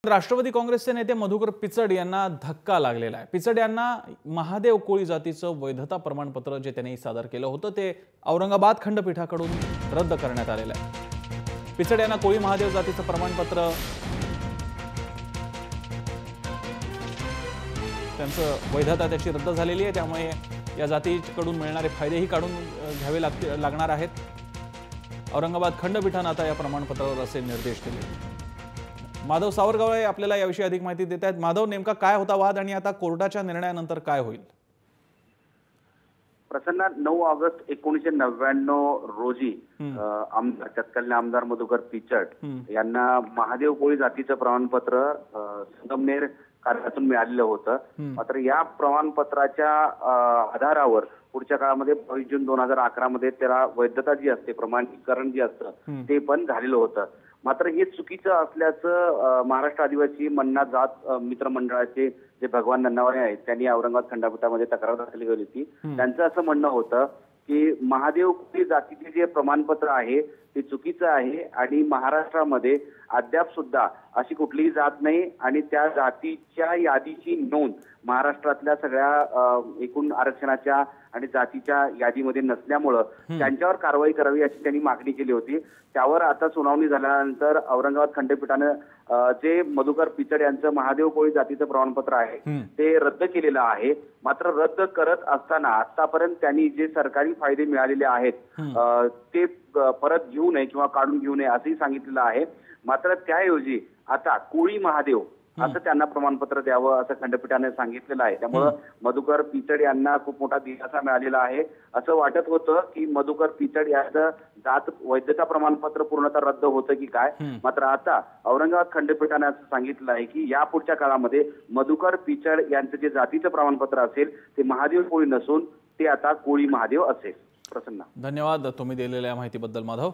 राष्ट्रवादी काँग्रेसचे नेते मधुकर पिचड यांना धक्का लागलेला आहे। पिचड यांना महादेव कोळी जातीचं वैधता प्रमाणपत्र जे त्यांनी सादर केलं होतं ते औरंगाबाद खंडपीठाकडून रद्द करण्यात आलेलं आहे। पिचड यांना कोळी महादेव जातीचं प्रमाणपत्र त्यांचं वैधता त्याची रद्द झालेली आहे, त्यामुळे या जातीकडून मिळणारे फायदेही काढून घ्यावे लागणार आहेत। औरंगाबाद खंडपीठाने आता या प्रमाणपत्रावर असे निर्देश दिले। माधव सावरगावळे आपल्याला याविषयी अधिक माहिती देत आहेत। माधव, नेमका काय होता वाद आणि आता कोर्टाच्या निर्णयानंतर काय होईल? प्रसन्न, 9 ऑगस्ट 1999 रोजी आमदार तत्कालीन आमदार मधुकर पिचड यांना महादेव कोळी जातीचं प्रमाणपत्र संगमनेर कार्यालयातून मिळालेलं होतं। मात्र या प्रमाणपत्राच्या आधारावर पुढच्या काळामध्ये 22 जून 2011 मध्ये त्याला वैधता जी असते, प्रमाणीकरण जे असतं ते पण झालेलं होतं। मात्र हे चुकीचं असल्याचं महाराष्ट्र आदिवासी मन्ना जात मित्र मंडळाचे जे भगवान नन्नावरे आहेत त्यांनी औरंगाबाद खंडपीठामध्ये तक्रार दाखल केली होती। त्यांचं असं म्हणणं होतं की महादेव कोळी जातीचे जे प्रमाणपत्र आहे ते चुकीचं आहे आणि महाराष्ट्रामध्ये अद्याप सुद्धा अशी कुठलीही जात नाही आणि त्या जातीच्या यादीची नोंद महाराष्ट्रातल्या सगळ्या एकूण आरक्षणाच्या आणि जातीच्या यादीमध्ये नसल्यामुळं त्यांच्यावर कारवाई करावी अशी त्यांनी मागणी केली होती। त्यावर आता सुनावणी झाल्यानंतर औरंगाबाद खंडपीठानं जे मधुकर पिचड यांचं महादेव कोळी जातीचं प्रमाणपत्र आहे ते रद्द केलेलं आहे। मात्र रद्द करत असताना आतापर्यंत त्यांनी जे सरकारी फायदे मिळालेले आहेत ते परत घेऊ नये किंवा काढून घेऊ नये असंही सांगितलेलं आहे। मात्र त्याऐवजी आता कोळी महादेव असं त्यांना प्रमाणपत्र द्यावं असं खंडपीठाने सांगितलेलं आहे। त्यामुळे मधुकर पिचड यांना खूप मोठा दिलासा मिळालेला आहे। असं वाटत होतं की मधुकर पिचड यांचं जात वैधता प्रमाणपत्र पूर्णतः रद्द होतं की काय, मात्र आता औरंगाबाद खंडपीठाने असं सांगितलं आहे की यापुढच्या काळामध्ये मधुकर पिचड यांचं जे जातीचं प्रमाणपत्र असेल ते महादेव कोळी नसून ते आता कोळी महादेव असेल। प्रसन्न, धन्यवाद तुम्ही दिलेल्या माहितीबद्दल माधव।